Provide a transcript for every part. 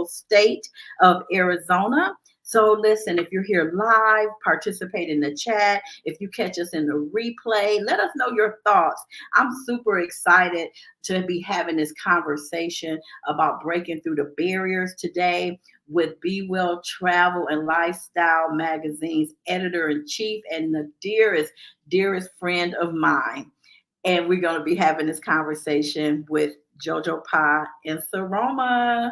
state of Arizona. So listen, if you're here live, participate in the chat. If you catch us in the replay, let us know your thoughts. I'm super excited to be having this conversation about breaking through the barriers today with Be Well Travel and Lifestyle Magazine's editor-in-chief and the dearest friend of mine. And we're going to be having this conversation with Jojopahmaria Nsoroma.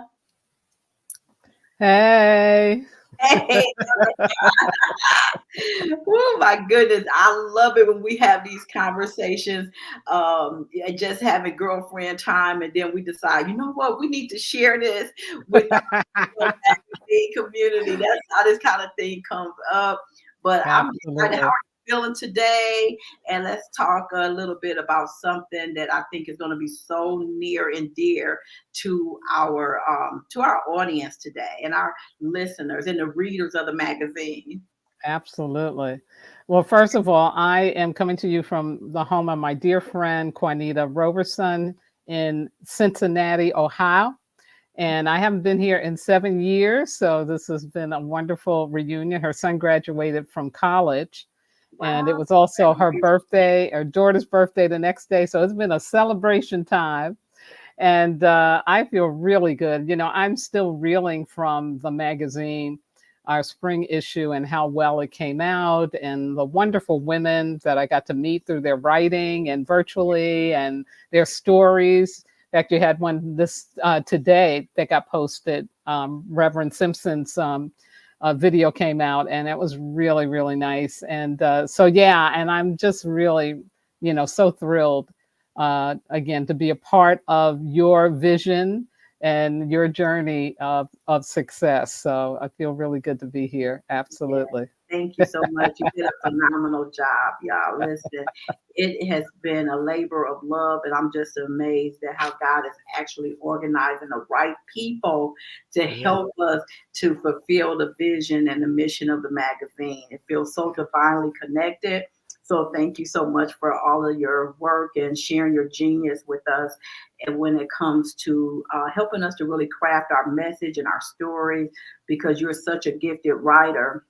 Hey. Hey, oh my goodness, I love it when we have these conversations. Just having girlfriend time, and then we decide, you know what, we need to share this with our community. That's how this kind of thing comes up. But I'm excited. How are you feeling today? And let's talk a little bit about something that I think is going to be so near and dear to our audience today and our listeners and the readers of the magazine. Absolutely. Well, first of all, I am coming to you from the home of my dear friend, Juanita Roberson in Cincinnati, Ohio. And I haven't been here in 7 years. So this has been a wonderful reunion. Her son graduated from college. Wow. And it was also her birthday, her daughter's birthday the next day. So it's been a celebration time. And I feel really good. You know, I'm still reeling from the magazine, our spring issue, and how well it came out, and the wonderful women that I got to meet through their writing and virtually, and their stories. In fact, you had one this today that got posted. Reverend Simpson's video came out, and it was really, really nice. And so, yeah, and I'm just really, you know, so thrilled again to be a part of your vision and your journey of success. So I feel really good to be here. Absolutely. Yeah. Thank you so much. You did a phenomenal job, y'all. Listen, it has been a labor of love, and I'm just amazed at how God is actually organizing the right people to help us to fulfill the vision and the mission of the magazine. It feels so divinely connected. So thank you so much for all of your work and sharing your genius with us. And when it comes to helping us to really craft our message and our stories, because you're such a gifted writer.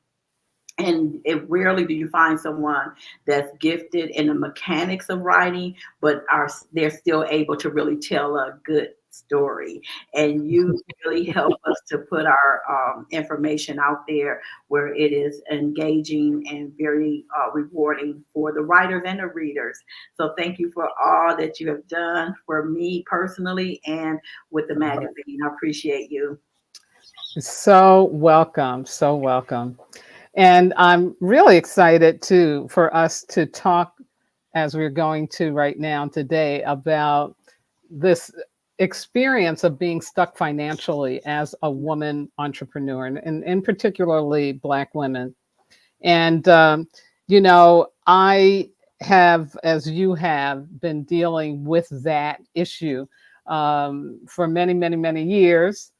And rarely do you find someone that's gifted in the mechanics of writing, but they're still able to really tell a good story. And you really help us to put our information out there where it is engaging and very rewarding for the writers and the readers. So thank you for all that you have done for me personally and with the magazine. I appreciate you. So welcome. So welcome. And I'm really excited too for us to talk, as we're going to right now today, about this experience of being stuck financially as a woman entrepreneur, and in particularly Black women. And, you know, I have, as you have, been dealing with that issue for many, many, many years.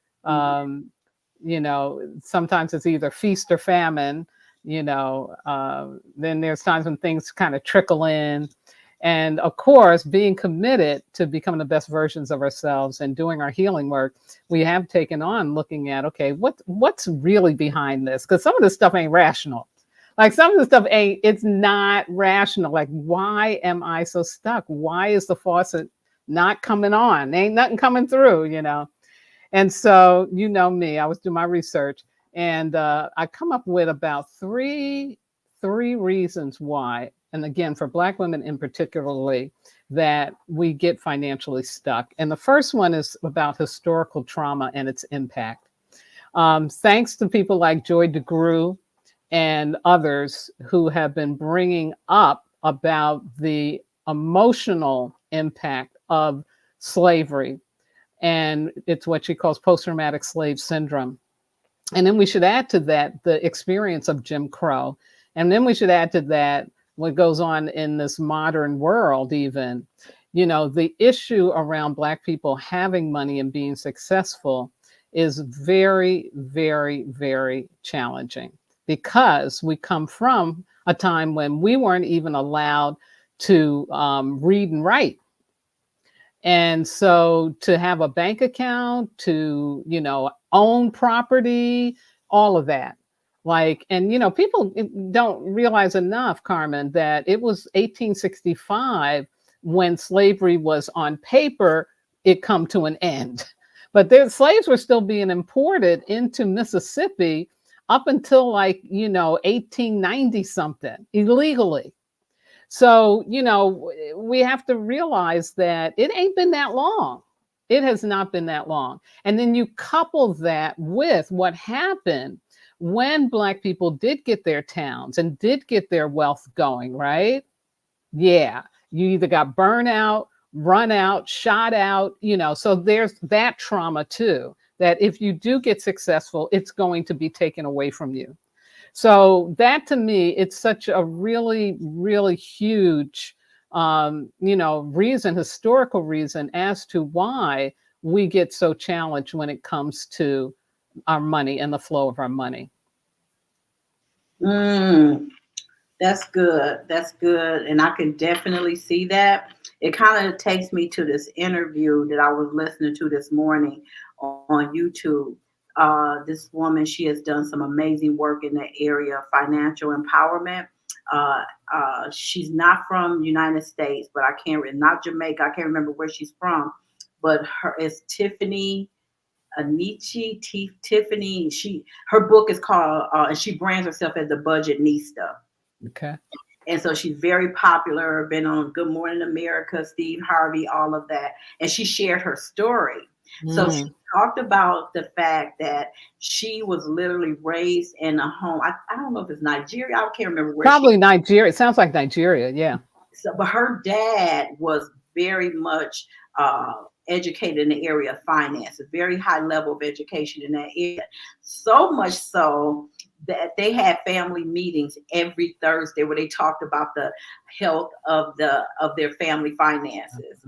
You know, sometimes it's either feast or famine, you know, then there's times when things kind of trickle in. And of course, being committed to becoming the best versions of ourselves and doing our healing work, we have taken on looking at, okay, what's really behind this? Because some of this stuff ain't rational. Like some of the stuff it's not rational. Like, why am I so stuck? Why is the faucet not coming on? Ain't nothing coming through, you know? And so, you know me, I was doing my research, and I come up with about three reasons why, and again, for Black women in particularly, that we get financially stuck. And the first one is about historical trauma and its impact. Thanks to people like Joy DeGruy and others who have been bringing up about the emotional impact of slavery. And it's what she calls post-traumatic slave syndrome. And then we should add to that the experience of Jim Crow. And then we should add to that what goes on in this modern world even. You know, the issue around Black people having money and being successful is very, very, very challenging, because we come from a time when we weren't even allowed to read and write. And so to have a bank account, to, you know, own property, all of that. Like, and people don't realize enough, Carmen, that it was 1865 when slavery was on paper, it come to an end. But the slaves were still being imported into Mississippi up until 1890 something illegally. So, we have to realize that it ain't been that long. It has not been that long. And then you couple that with what happened when Black people did get their towns and did get their wealth going, right? Yeah. You either got burnt out, run out, shot out, so there's that trauma too, that if you do get successful, it's going to be taken away from you. So that to me, it's such a really, really huge, reason, historical reason as to why we get so challenged when it comes to our money and the flow of our money. Mm, that's good. That's good. And I can definitely see that. It kind of takes me to this interview that I was listening to this morning on YouTube. This woman, she has done some amazing work in the area of financial empowerment. She's not from United States, but not Jamaica. I can't remember where she's from, but her is Tiffany Tiffany. Her book is called, and she brands herself as the Budget Nista. Okay. And so she's very popular, been on Good Morning America, Steve Harvey, all of that. And she shared her story. So she talked about the fact that she was literally raised in a home. I don't know if it's Nigeria. I can't remember where. Probably Nigeria. It sounds like Nigeria. Yeah. So, but her dad was very much educated in the area of finance, a very high level of education in that area. So much so that they had family meetings every Thursday where they talked about the health of their family finances.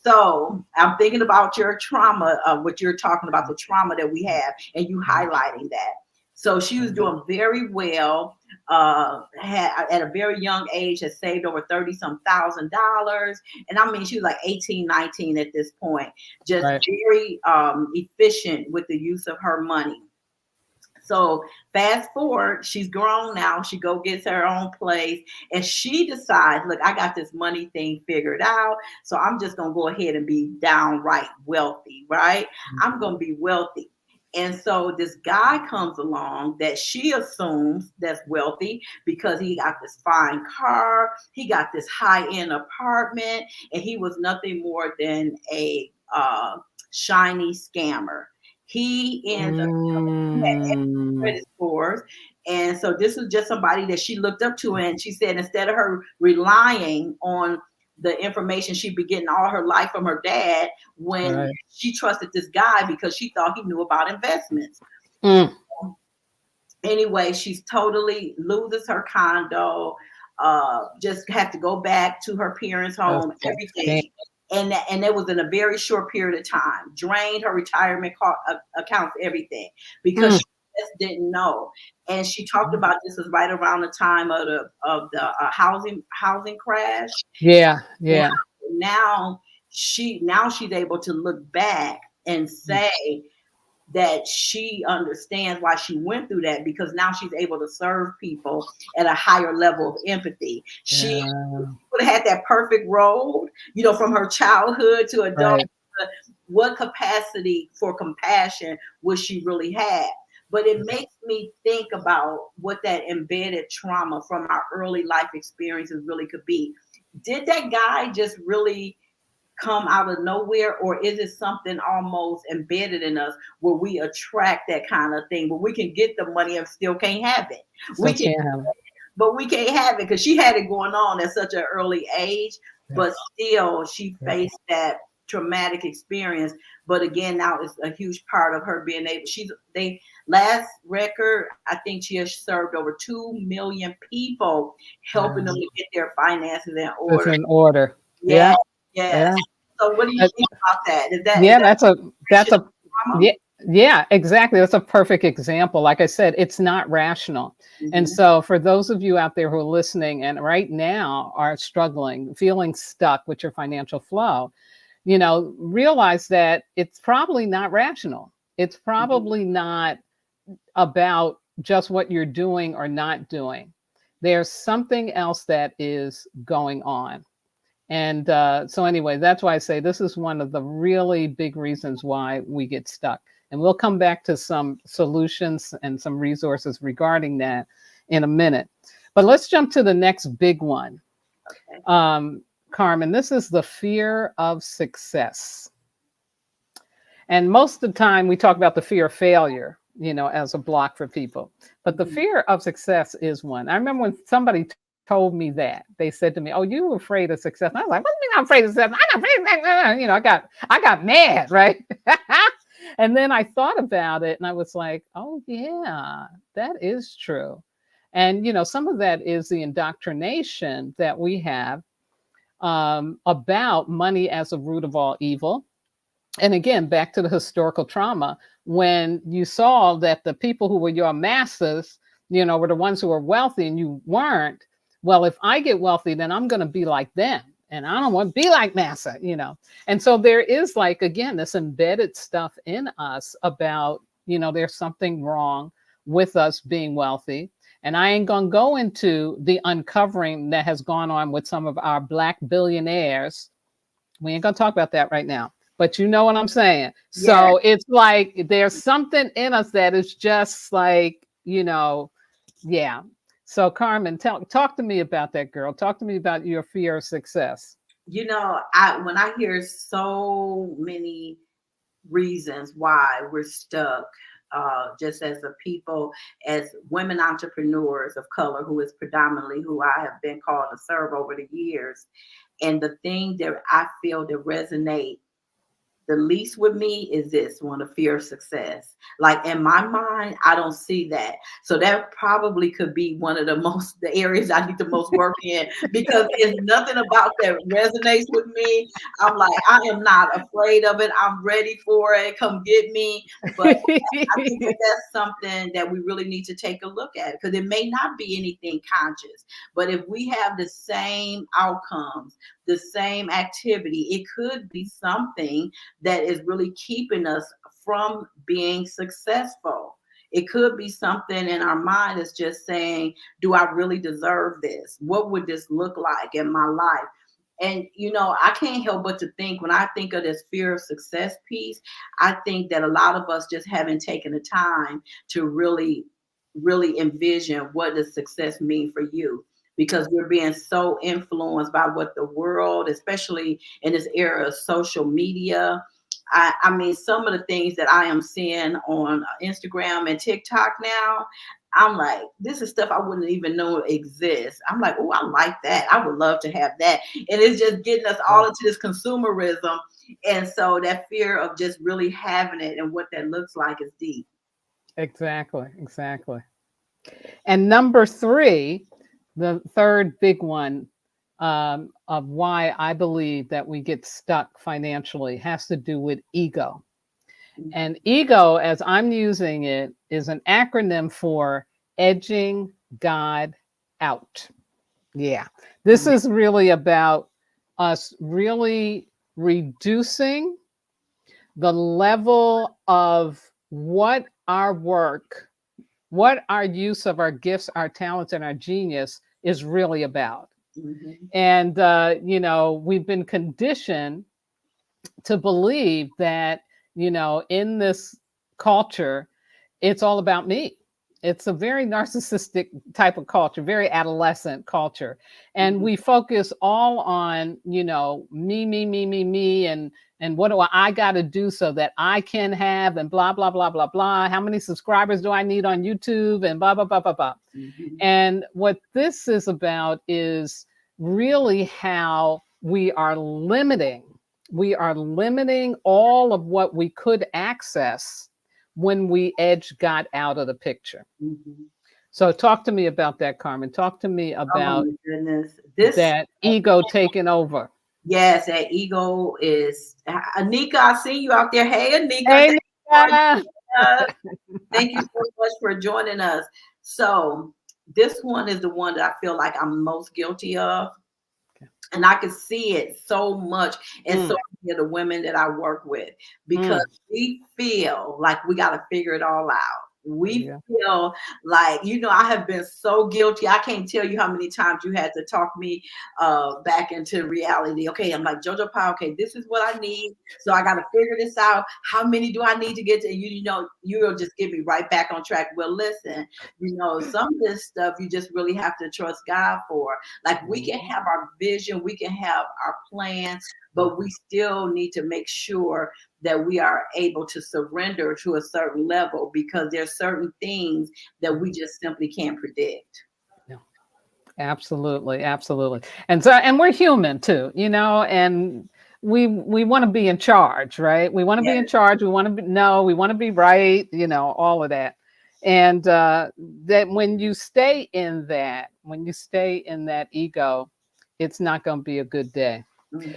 So I'm thinking about your trauma, what you're talking about, the trauma that we have, and you highlighting that. So she was doing very well. Had at a very young age had saved over $30-some thousand. And I mean, she was like 18, 19 at this point, just very efficient with the use of her money. So fast forward, she's grown now. She gets her own place, and she decides, look, I got this money thing figured out. So I'm just going to go ahead and be downright wealthy, right? I'm going to be wealthy. And so this guy comes along that she assumes that's wealthy because he got this fine car, he got this high-end apartment, and he was nothing more than a shiny scammer. He ends up credit scores. And so this was just somebody that she looked up to, and she said instead of her relying on the information she'd be getting all her life from her dad, when she trusted this guy because she thought he knew about investments. Anyway, she's totally loses her condo, just had to go back to her parents' home, everything. And it was in a very short period of time. Drained her retirement accounts, everything, because she just didn't know. And she talked about this was right around the time of the housing crash. Yeah. Now she's able to look back and say that she understands why she went through that, because now she's able to serve people at a higher level of empathy. She would have had that perfect road, from her childhood to adulthood. What capacity for compassion would she really have? But it makes me think about what that embedded trauma from our early life experiences really could be. Did that guy just really come out of nowhere, or is it something almost embedded in us where we attract that kind of thing, where we can get the money and still can't have it? We can't have it, but we can't have it because she had it going on at such an early age, but still she faced that traumatic experience. But again, now it's a huge part of her being able. Last record, I think she has served over 2 million people, helping them to get their finances in order. In order. Yeah. So what do you think about that? Yeah, exactly. That's a perfect example. Like I said, it's not rational. And so for those of you out there who are listening and right now are struggling, feeling stuck with your financial flow, realize that it's probably not rational. It's probably not about just what you're doing or not doing. There's something else that is going on. And so, anyway, that's why I say this is one of the really big reasons why we get stuck. And we'll come back to some solutions and some resources regarding that in a minute. But let's jump to the next big one. Carmen, this is the fear of success. And most of the time we talk about the fear of failure, as a block for people. But the fear of success is one. I remember when somebody told me that, they said to me, "Oh, you were afraid of success." And I was like, "What do you mean I'm afraid of success? I'm not afraid of success." I got mad, right? And then I thought about it and I was like, "Oh yeah, that is true." And some of that is the indoctrination that we have about money as a root of all evil. And again, back to the historical trauma, when you saw that the people who were your masters, were the ones who were wealthy and you weren't. Well, if I get wealthy, then I'm going to be like them. And I don't want to be like massa. And so there is, like, again, this embedded stuff in us about, there's something wrong with us being wealthy. And I ain't going to go into the uncovering that has gone on with some of our Black billionaires. We ain't going to talk about that right now. But you know what I'm saying? So it's like there's something in us that is just like, yeah. So Carmen, talk to me about that, girl. Talk to me about your fear of success. When I hear so many reasons why we're stuck, just as a people, as women entrepreneurs of color, who is predominantly who I have been called to serve over the years. And the thing that I feel that resonate the least with me is this one, the fear of success. Like, in my mind, I don't see that. So that probably could be one of the areas I need the most work in, because there's nothing about that resonates with me. I'm like, I am not afraid of it. I'm ready for it. Come get me. But I think that that's something that we really need to take a look at, because it may not be anything conscious, but if we have the same outcomes, the same activity, it could be something that is really keeping us from being successful. It could be something in our mind that's just saying, do I really deserve this? What would this look like in my life? And, I can't help but to think, when I think of this fear of success piece, I think that a lot of us just haven't taken the time to really, really envision what does success mean for you, because we're being so influenced by what the world, especially in this era of social media. I mean, some of the things that I am seeing on Instagram and TikTok now, I'm like, this is stuff I wouldn't even know exists. I'm like, oh, I like that. I would love to have that. And it's just getting us all into this consumerism. And so that fear of just really having it and what that looks like is deep. Exactly. And number 3, the third big one, of why I believe that we get stuck financially, has to do with ego. And ego, as I'm using it, is an acronym for edging God out. Yeah. This is really about us really reducing the level of what our work, what our use of our gifts, our talents, and our genius is really about. And, we've been conditioned to believe that, in this culture, it's all about me. It's a very narcissistic type of culture, very adolescent culture. And we focus all on, me, and what do I got to do so that I can have, and blah, blah, blah, blah, blah. How many subscribers do I need on YouTube, and blah, blah, blah, blah, blah. And what this is about is really how we are limiting all of what we could access when we edge God out of the picture. So talk to me about that, Carmen. Talk to me about that ego taking over. Yes, that ego is. Anika, I see you out there. Hey, Anika. Hey, thank you so much for joining us. So this one is the one that I feel like I'm most guilty of. And I can see it so much in so of the women that I work with, because Mm. we feel like we got to figure it all out. We Yeah. feel like, I have been so guilty. I can't tell you how many times you had to talk me back into reality. Okay, I'm like, Jojo Pa, okay, this is what I need. So I got to figure this out. How many do I need to get to? You'll just get me right back on track. Well, listen, some of this stuff you just really have to trust God for. Like, we can have our vision, we can have our plan, but we still need to make sure that we are able to surrender to a certain level, because there's certain things that we just simply can't predict. Yeah. Absolutely, absolutely. And we're human too, and we want to be in charge, right? We want to be in Yes. charge. We want to be no, we want to be right, all of that. And that when you stay in that ego, it's not going to be a good day.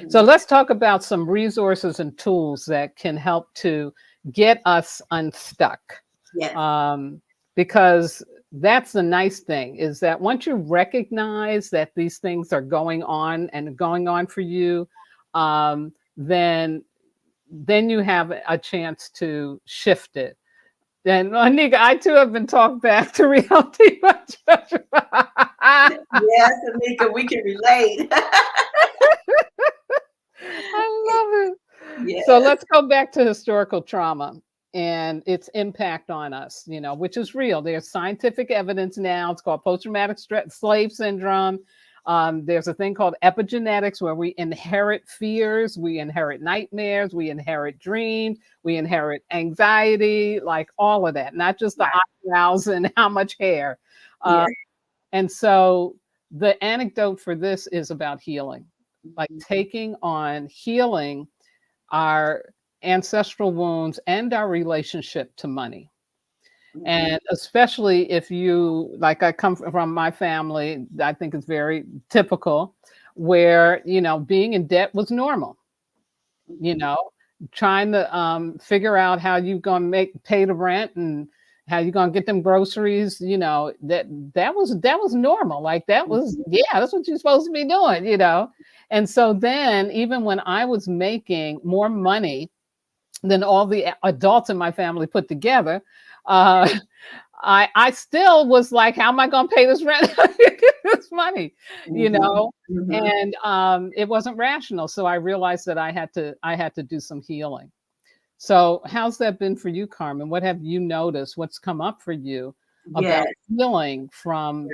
So Hmm. let's talk about some resources and tools that can help to get us unstuck. Yes. Um, because that's the nice thing, is that once you recognize that these things are going on and going on for you, then you have a chance to shift it. And Anika, I too have been talked back to reality. Yes, Anika, we can relate. I love it. So Yes. let's go back to historical trauma and its impact on us, which is real. There's scientific evidence now. It's called post-traumatic slave syndrome. There's a thing called epigenetics, where we inherit fears, we inherit nightmares, we inherit dreams, we inherit anxiety, like all of that, not just the Right. eyebrows and how much hair. Uh, Yes. and so the anecdote for this is about healing, like Mhm. taking on healing our ancestral wounds and our relationship to money. Mhm. And especially if you, like, I come from my family, I think it's very typical, where, being in debt was normal, you Mhm. know, trying to figure out how you going to pay the rent and how you going to get them groceries, that was normal. Like, that was, Mhm. yeah, that's what you're supposed to be doing. And so then, even when I was making more money than all the adults in my family put together, uh, I still was like, how am I going to pay this rent? This money, you Mhm. know? Mhm. And it wasn't rational. So I realized that I had to do some healing. So how's that been for you, Carmen? What have you noticed? What's come up for you about Yes. healing from,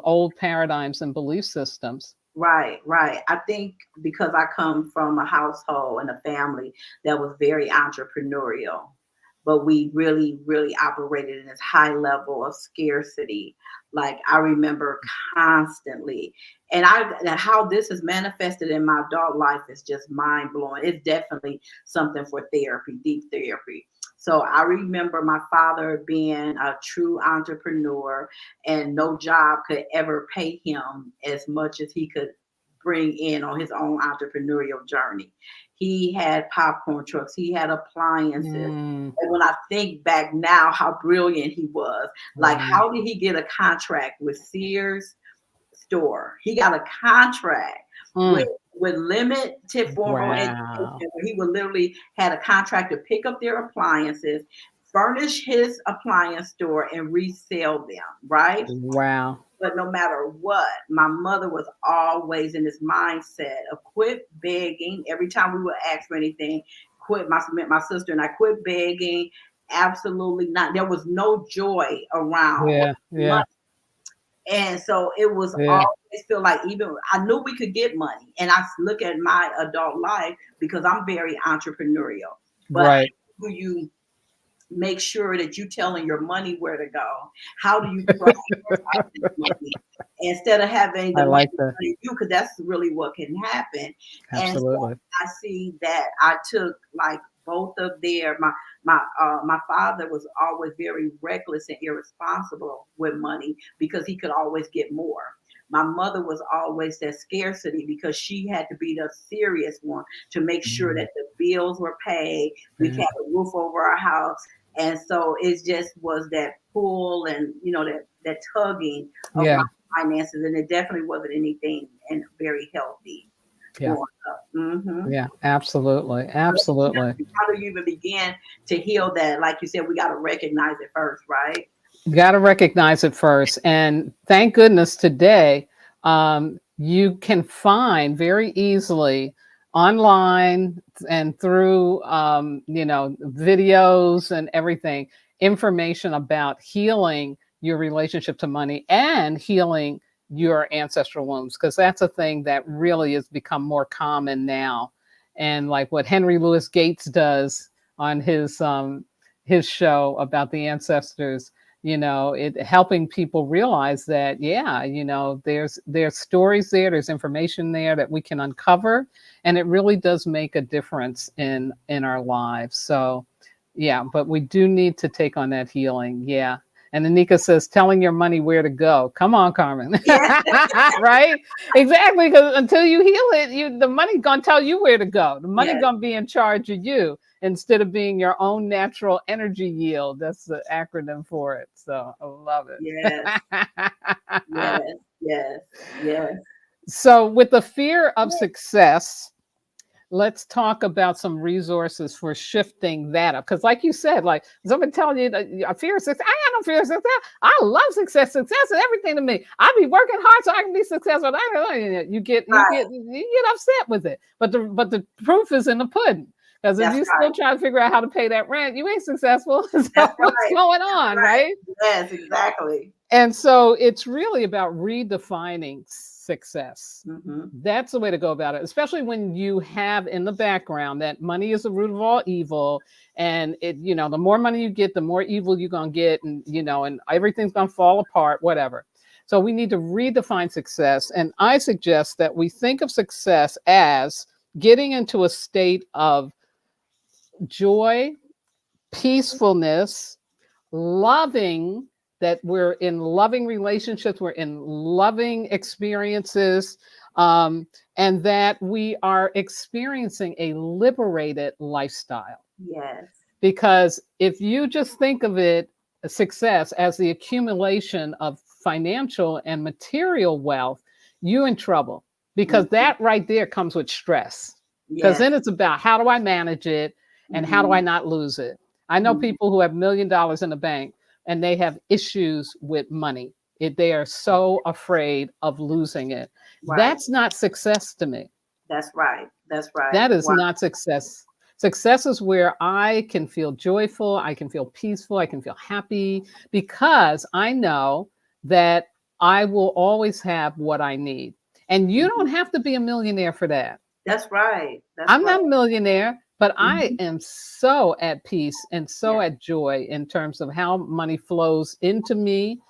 old paradigms and belief systems? Right, right. I think because I come from a household and a family that was very entrepreneurial, but we really, really operated in this high level of scarcity. Like, I remember constantly, and how this is manifested in my adult life is just mind blowing. It's definitely something for therapy, deep therapy. So I remember my father being a true entrepreneur, and no job could ever pay him as much as he could bring in on his own entrepreneurial journey. He had popcorn trucks, he had appliances. Mm, And when I think back now, how brilliant he was. Like, wow. how did he get a contract with Sears store? He got a contract with Mm, limited formal education, wow. where he would literally had a contract to pick up their appliances, furnish his appliance store, and resell them, right? Wow. But no matter what, my mother was always in this mindset of quit begging. Every time we would ask for anything, quit. My sister and I quit begging. Absolutely not. There was no joy around Yeah. money. Yeah. And so it was Yeah. always feel like, even I knew we could get money. And I look at my adult life, because I'm very entrepreneurial. But how Right. do you make sure that you telling your money where to go? How do you prioritize this money instead of having I the money like that. running you? Because that's really what can happen. And so Absolutely. I see that I took, like, both of their my father was always very reckless and irresponsible with money, because he could always get more. My mother was always that scarcity, because she had to be the serious one to make sure Mm, that the bills were paid, we yeah. had a roof over our house. And so it just was that pull, and that tugging around Yeah. finances, and it definitely wasn't anything and very healthy. Yeah. growing up. Mm-hmm. Yeah. Absolutely. Absolutely. How do you even begin to heal that? Like you said, we got to recognize it first, right? Got to recognize it first. And thank goodness today, you can find very easily online and through, videos and everything, information about healing your relationship to money and healing your ancestral wounds, because that's a thing that really has become more common now. And like what Henry Louis Gates does on his show about the ancestors, it helping people realize that, yeah, there's stories there, there's information there that we can uncover, and it really does make a difference in our lives. So yeah, but we do need to take on that healing. Yeah. And Anika says, telling your money where to go. Come on, Carmen. Yeah, Right? Exactly. Because until you heal it, the money's gonna tell you where to go. The money yes, gonna be in charge of you instead of being your own natural energy yield. That's the acronym for it. So I love yes, it. yes, yes, yes. So with the fear of success, let's talk about some resources for shifting that up. Because, like you said, like somebody telling you that I fear of success, I got no fear of success. I love success. Success is everything to me. I be working hard so I can be successful. Right. You get upset with it. But the proof is in the pudding. Because if That's you right. still trying to figure out how to pay that rent, you ain't successful. So That's what's right. going That's on, right. right? Yes, exactly. And so it's really about redefining success. Mm-hmm. That's the way to go about it, especially when you have in the background that money is the root of all evil. And the more money you get, the more evil you're going to get. And everything's going to fall apart, whatever. So we need to redefine success. And I suggest that we think of success as getting into a state of joy, peacefulness, loving, that we're in loving relationships, we're in loving experiences, and that we are experiencing a liberated lifestyle. Yes. Because if you just think of it, success as the accumulation of financial and material wealth, you're in trouble, because Mm-hmm. that right there comes with stress. Because Yes. then it's about how do I manage it and how do Mm-hmm. I not lose it. I know Mm-hmm. people who have $1 million in the bank and they have issues with money. They are so afraid of losing it. Right. That's not success to me. That's right. That's right. That is Wow. not success. Success is where I can feel joyful, I can feel peaceful, I can feel happy, because I know that I will always have what I need. And you Mhm. don't have to be a millionaire for that. That's right. That's I'm right. not a millionaire, but I Mhm. am so at peace and so Yes. at joy in terms of how money flows into me,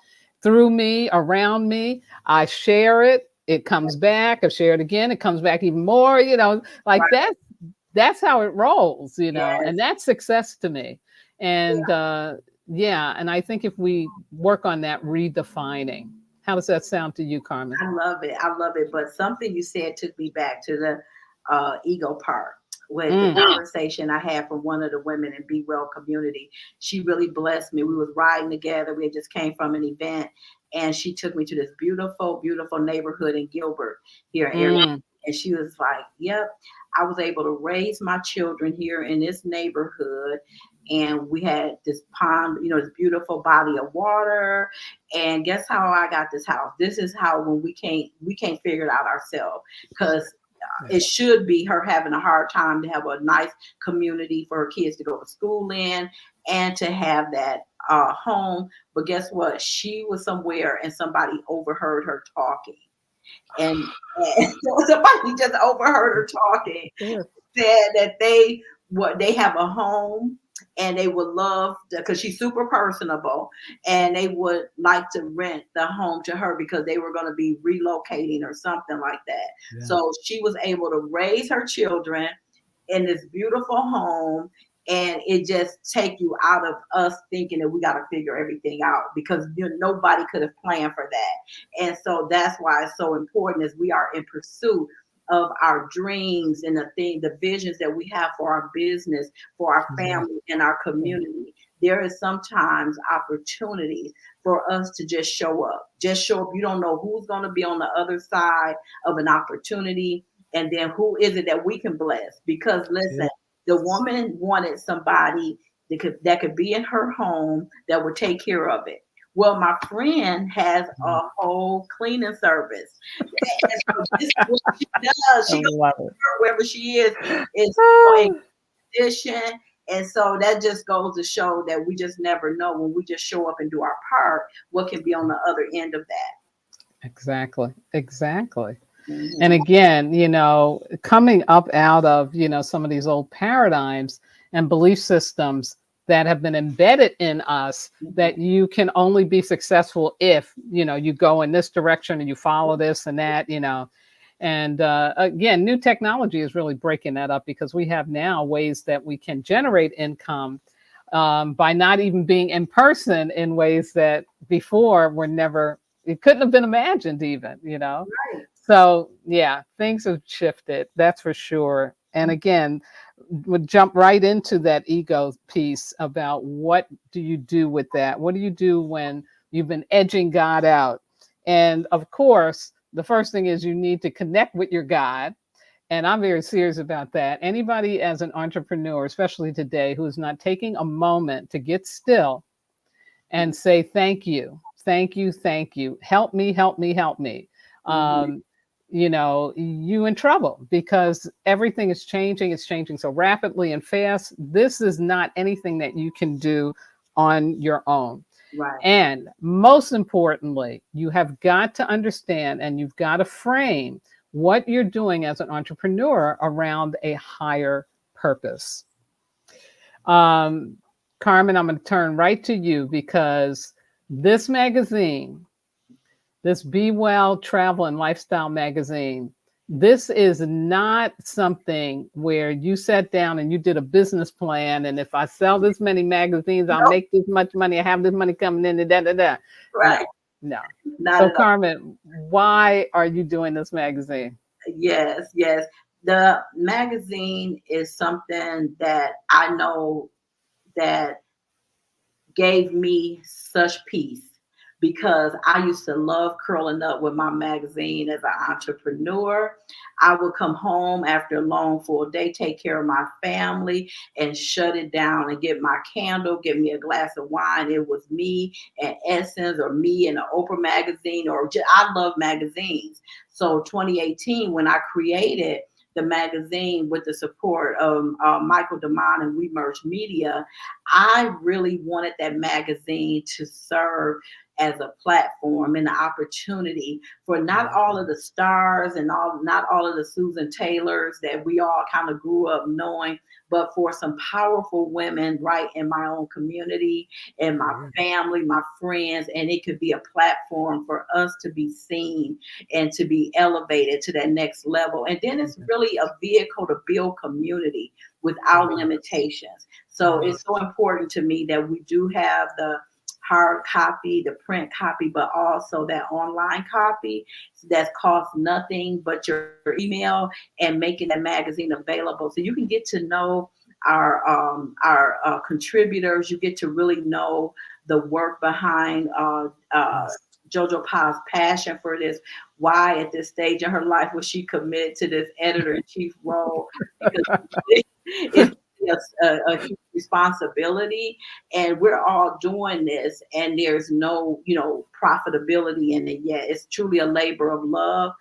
through me, around me. I share it, it comes back. I share it again, it comes back even more. Like Right. that's how it rolls. And Yes. that's success to me. And Yeah. yeah, and I think if we work on that redefining, how does that sound to you, Carmen? I love it. I love it. But something you said took me back to the ego part with the Mm, conversation I had from one of the women in Be Well community. She really blessed me. We was riding together. We had just came from an event, and she took me to this beautiful, beautiful neighborhood in Gilbert here in Arizona. mm, And she was like, "Yep, I was able to raise my children here in this neighborhood." And we had this pond, this beautiful body of water. And guess how I got this house? This is how, when we can't figure it out ourselves, because yeah. it should be her having a hard time to have a nice community for her kids to go to school in, and to have that home. But guess what? She was somewhere and somebody overheard her talking, and somebody just overheard her talking, Sure. said that they have a home, and they would love, because she's super personable, and they would like to rent the home to her because they were going to be relocating or something like that. Yeah. So she was able to raise her children in this beautiful home, and it just take you out of us thinking that we got to figure everything out, because nobody could have planned for that. And so that's why it's so important, as we are in pursuit of our dreams and the visions that we have for our business, for our Yeah. family and our Yeah. community. There is sometimes opportunities for us to just show up. Just show up. You don't know who's going to be on the other side of an opportunity. And then who is it that we can bless? Because listen, Yeah. the woman wanted somebody that could be in her home that would take care of it. Well, my friend has a whole cleaning service. And so this is what she does. I She goes love it. wherever she is in Ah, condition. And so that just goes to show that we just never know when we just show up and do our part, what can be on the other end of that. exactly. Exactly. And Hmm. again, coming up out of, some of these old paradigms and belief systems that have been embedded in us, Hmm. that you can only be successful if, you go in this direction and you follow this and that. And again, new technology is really breaking that up, because we have now ways that we can generate income by not even being in person, in ways that before were never, it couldn't have been imagined even. Right. So yeah, things have shifted, that's for sure. And again, would jump right into that ego piece about what do you do with that? What do you do when you've been edging God out? And of course, the first thing is you need to connect with your God. And I'm very serious about that. Anybody as an entrepreneur, especially today, who is not taking a moment to get still and say, thank you, thank you, thank you, help me, help me, help me. Hmm. Um, you in trouble, because everything is changing. It's changing so rapidly and fast. This is not anything that you can do on your own. Right. And most importantly, you have got to understand and you've got to frame what you're doing as an entrepreneur around a higher purpose. Um, Carmen, I'm going to turn right to you, because this magazine, this Be Well Travel and Lifestyle magazine, this is not something where you sat down and you did a business plan. And if I sell this many magazines, I'll Nope. make this much money. I have this money coming in, and da da da. No, Right. no. Not So, at all. Carmen, why are you doing this magazine? Yes, yes. The magazine is something that I know that gave me such peace, because I used to love curling up with my magazine as an entrepreneur. I would come home after a long, full day, take care of my family, and shut it down and get my candle, get me a glass of wine. It was me and Essence, or me and an Oprah magazine, or just, I love magazines. So 2018, when I created the magazine with the support of Michael Damon and We Merge Media, I really wanted that magazine to serve as a platform and an opportunity for not all of the stars and not all of the Susan Taylors that we all kind of grew up knowing, but for some powerful women right in my own community and my family, my friends, and it could be a platform for us to be seen and to be elevated to that next level. And then it's really a vehicle to build community without limitations. So Yes. it's so important to me that we do have the hard copy, the print copy, but also that online copy that costs nothing but your email, and making that magazine available so you can get to know our contributors. You get to really know the work behind Yes. Jojo Pa's passion for this. Why at this stage in her life was she committed to this editor in chief role? Because it's a huge responsibility, and we're all doing this, and there's no profitability in it yet. It's truly a labor of love,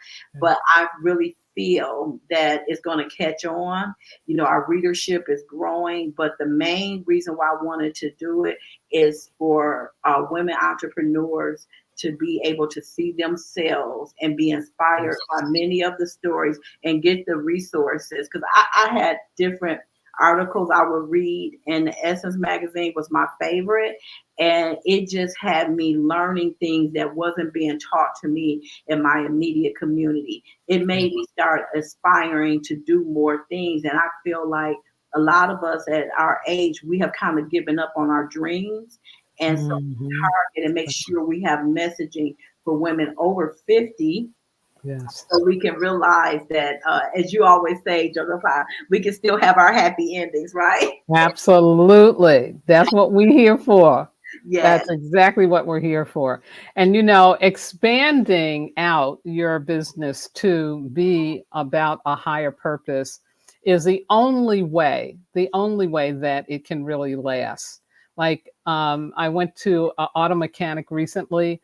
but I really feel that it's going to catch on. Our readership is growing, but the main reason why I wanted to do it is for women entrepreneurs to be able to see themselves and be inspired by many of the stories and get the resources. Because I had different articles I would read, and the Essence magazine was my favorite. And it just had me learning things that wasn't being taught to me in my immediate community. It made me start aspiring to do more things. And I feel like a lot of us at our age, we have kind of given up on our dreams. And so Mhm. target and make sure we have messaging for women over 50, Yes. so we can realize that, as you always say, Jojopah, we can still have our happy endings, right? Absolutely. That's what we're here for. Yes. That's exactly what we're here for. And, expanding out your business to be about a higher purpose is the only way that it can really last. Like, I went to an auto mechanic recently,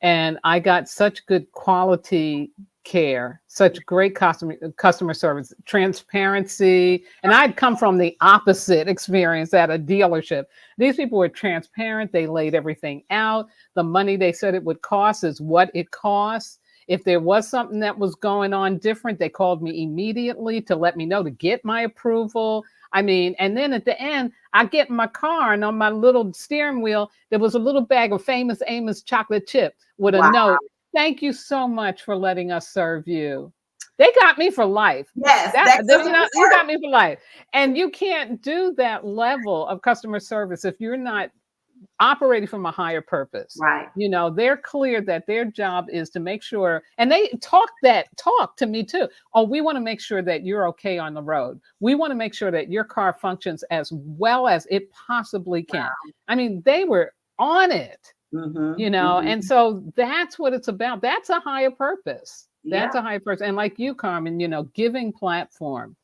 and I got such good quality care, such great customer service, transparency, and I'd come from the opposite experience at a dealership. These people were transparent, they laid everything out. The money they said it would cost is what it costs. If there was something that was going on different, they called me immediately to let me know, to get my approval. I mean, and then at the end, I get in my car, and on my little steering wheel, there was a little bag of Famous Amos chocolate chip with a Wow. note. Thank you so much for letting us serve you. They got me for life. Yes, that's You got me for life. And you can't do that level of customer service if you're not operating from a higher purpose. right. They're clear that their job is to make sure, and they talk to me too. Oh, we want to make sure that you're okay on the road. We want to make sure that your car functions as well as it possibly can. Wow. I mean, they were on it, Mm-hmm. Mm-hmm. and so that's what it's about. That's a higher purpose. Yeah. That's a higher purpose. And like you, Carmen, giving platform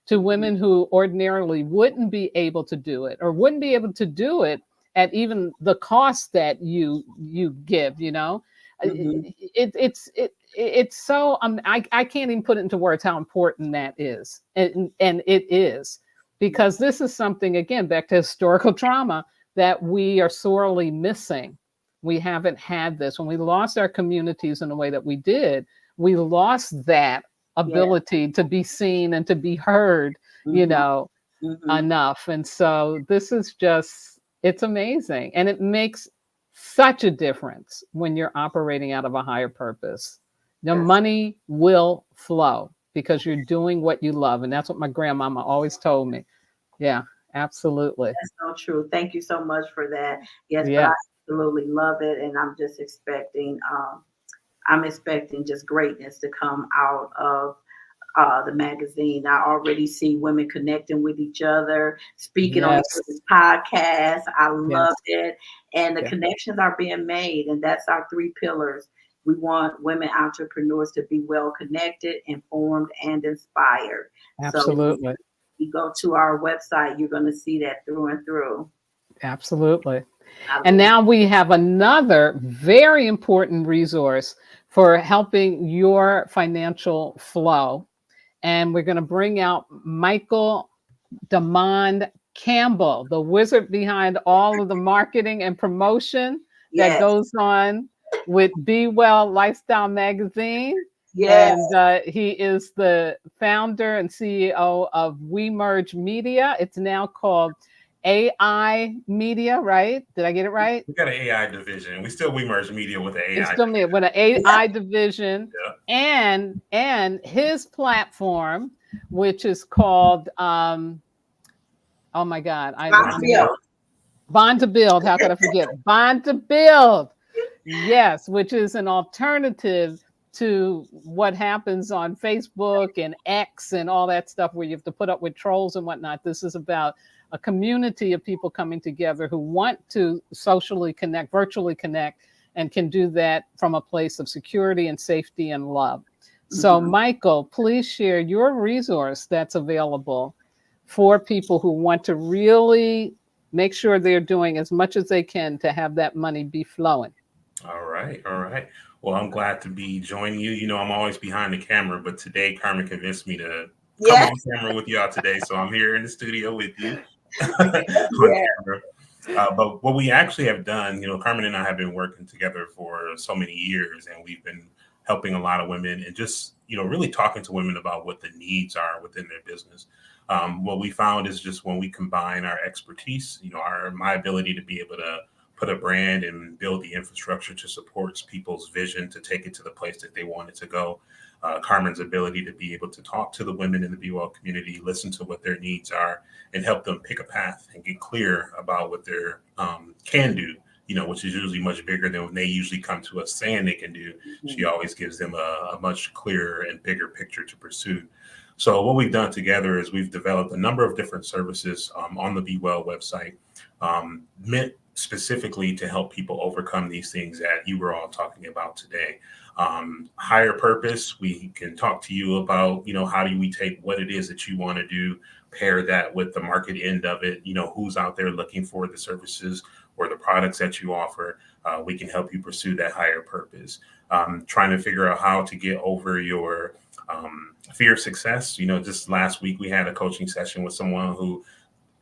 to Mm-hmm. women who ordinarily wouldn't be able to do it, or wouldn't be able to do it at even the cost that you give. Mm-hmm. It's so I can't even put it into words how important that is, and it is, because this is something, again, back to historical trauma, that we are sorely missing. We haven't had this. When we lost our communities in the way that we did, we lost that Yeah. ability to be seen and to be heard, Mm-hmm. Mm-hmm. enough. And so this is just, it's amazing. And it makes such a difference when you're operating out of a higher purpose. The Yes. money will flow because you're doing what you love. And that's what my grandmama always told me. Yeah, absolutely. That's so true. Thank you so much for that. Yes, but I Yeah. absolutely love it, and I'm expecting just greatness to come out of the magazine. I already see women connecting with each other, speaking on each Yes. other's podcasts. I love Yes. it. And the Yeah. connections are being made. And that's our three pillars. We want women entrepreneurs to be well connected, informed, and inspired. So when Absolutely. you go to our website, you're going to see that through and through. Absolutely. I And love now we have another very important resource for helping your financial flow. And we're going to bring out Michael Demond Campbell, the wizard behind all of the marketing and promotion that Yes, goes on with Be Well Lifestyle Magazine. yes, And he is the founder and CEO of We Merge Media. It's now called AI Media, right? Did I get it right? We got an AI division. We merge media with an It's AI still me with an yeah, AI division, division. and his platform, which is called oh my God, I Bond to feel. build. Bond to Build. How could I forget? Bond to Build. Yes, which is an alternative to what happens on Facebook and X and all that stuff where you have to put up with trolls and whatnot. This is about a community of people coming together who want to socially connect, virtually connect, and can do that from a place of security and safety and love. So, Mhm. Michael, please share your resource that's available for people who want to really make sure they're doing as much as they can to have that money be flowing. All right. All right. Well, I'm glad to be joining you. I'm always behind the camera, but today Carmen convinced me to come Yes, on camera with y'all today. So I'm here in the studio with you on yes, camera. But what we actually have done, Carmen and I have been working together for so many years, and we've been helping a lot of women and just, really talking to women about what the needs are within their business. What we found is just when we combine our expertise, my ability to be able to put a brand and build the infrastructure to support people's vision to take it to the place that they want it to go. Carmen's ability to be able to talk to the women in the Be Well community, listen to what their needs are, and help them pick a path and get clear about what they can do, which is usually much bigger than when they usually come to us saying they can do. She mhm, always gives them a much clearer and bigger picture to pursue. So what we've done together is we've developed a number of different services on the Be Well website, meant specifically to help people overcome these things that you were all talking about today. Higher purpose, we can talk to you about, how do we take what it is that you want to do, pair that with the market end of it, who's out there looking for the services or the products that you offer. We can help you pursue that higher purpose. Trying to figure out how to get over your fear of success. Just last week we had a coaching session with someone who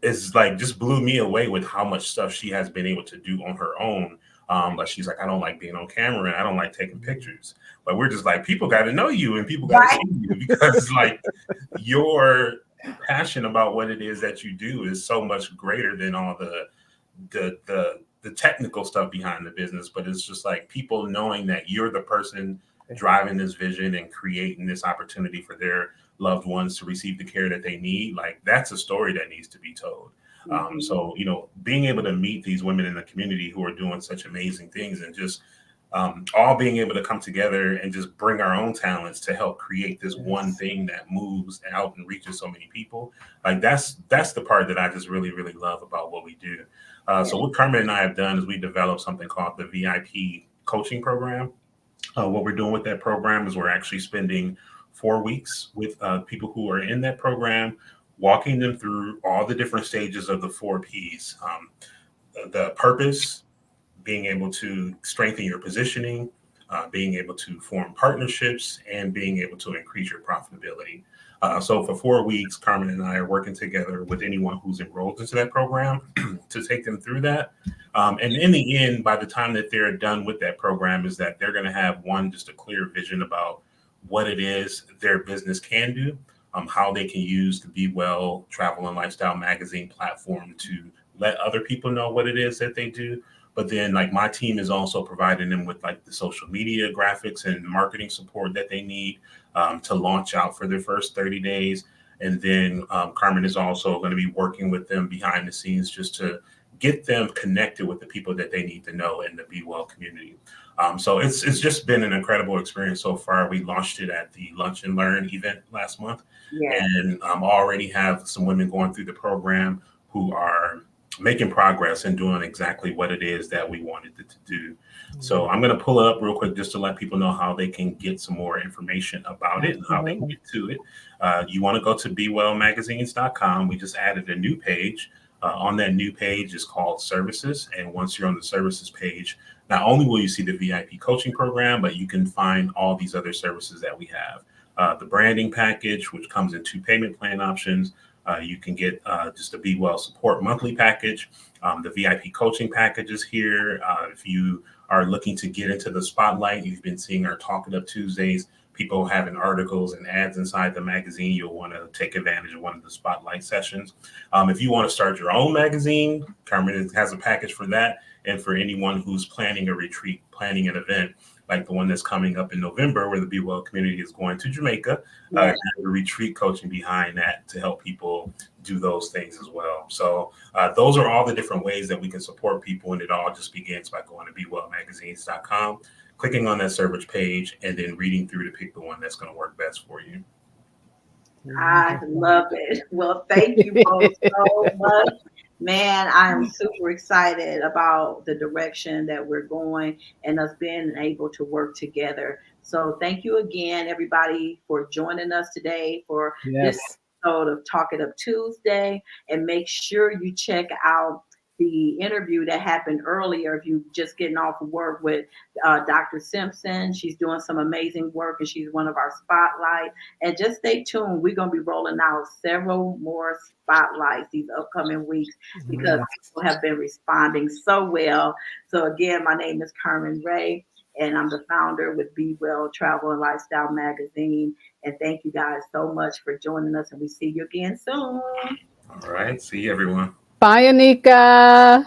is like, just blew me away with how much stuff she has been able to do on her own. But she's like, I don't like being on camera and I don't like taking pictures. But we're just like, people got to know you and people got to see you, because like your passion about what it is that you do is so much greater than all the technical stuff behind the business. But it's just like people knowing that you're the person driving this vision and creating this opportunity for their loved ones to receive the care that they need. Like, that's a story that needs to be told. So, being able to meet these women in the community who are doing such amazing things, and just all being able to come together and just bring our own talents to help create this one thing that moves out and reaches so many people. Like, that's the part that I just really, really love about what we do. So what Carmen and I have done is we developed something called the VIP coaching program. What we're doing with that program is we're actually spending 4 weeks with people who are in that program, walking them through all the different stages of the 4 Ps. The purpose, being able to strengthen your positioning, being able to form partnerships, and being able to increase your profitability. So for 4 weeks, Carmen and I are working together with anyone who's enrolled into that program to take them through that. And in the end, by the time that they're done with that program, is that they're going to have just a clear vision about what it is their business can do, how they can use the Be Well Travel and Lifestyle magazine platform to let other people know what it is that they do. But then, like, my team is also providing them with like the social media graphics and marketing support that they need to launch out for their first 30 days. And then Carmen is also going to be working with them behind the scenes just to get them connected with the people that they need to know in the Be Well community. So it's just been an incredible experience so far. We launched it at the Lunch and Learn event last month, and already have some women going through the program who are making progress and doing exactly what it is that we wanted it to do. So I'm going to pull it up real quick just to let people know how they can get some more information about it and how they can get to it. You want to go to bewellmagazines.com. We just added a new page. On that new page is called Services. And once you're on the Services page, not only will you see the VIP coaching program, but you can find all these other services that we have. The branding package, which comes in 2 payment plan options. You can get just a Be Well support monthly package. The VIP coaching package is here. If you are looking to get into the spotlight, you've been seeing our Talk It Up Tuesdays, people having articles and ads inside the magazine. You'll want to take advantage of one of the spotlight sessions. If you want to start your own magazine, Carmen has a package for that. And for anyone who's planning a retreat, planning an event, like the one that's coming up in November, where the Be Well community is going to Jamaica, a retreat coaching behind that to help people do those things as well. So those are all the different ways that we can support people. And it all just begins by going to bewellmagazines.com, clicking on that service page, and then reading through to pick the one that's going to work best for you. I love it. Well, thank you both so much. Man, I'm super excited about the direction that we're going and us being able to work together. So thank you again, everybody, for joining us today for this episode of Talk It Up Tuesday. And make sure you check out the interview that happened earlier. If you just getting off of work with Dr. Simpson, she's doing some amazing work and she's one of our spotlight. And just stay tuned. We're going to be rolling out several more spotlights these upcoming weeks because people have been responding so well. So again, my name is Carmen Ray, and I'm the founder with Be Well Travel and Lifestyle magazine. And thank you guys so much for joining us, and we see you again soon. All right. See you, everyone. Bye, Anika.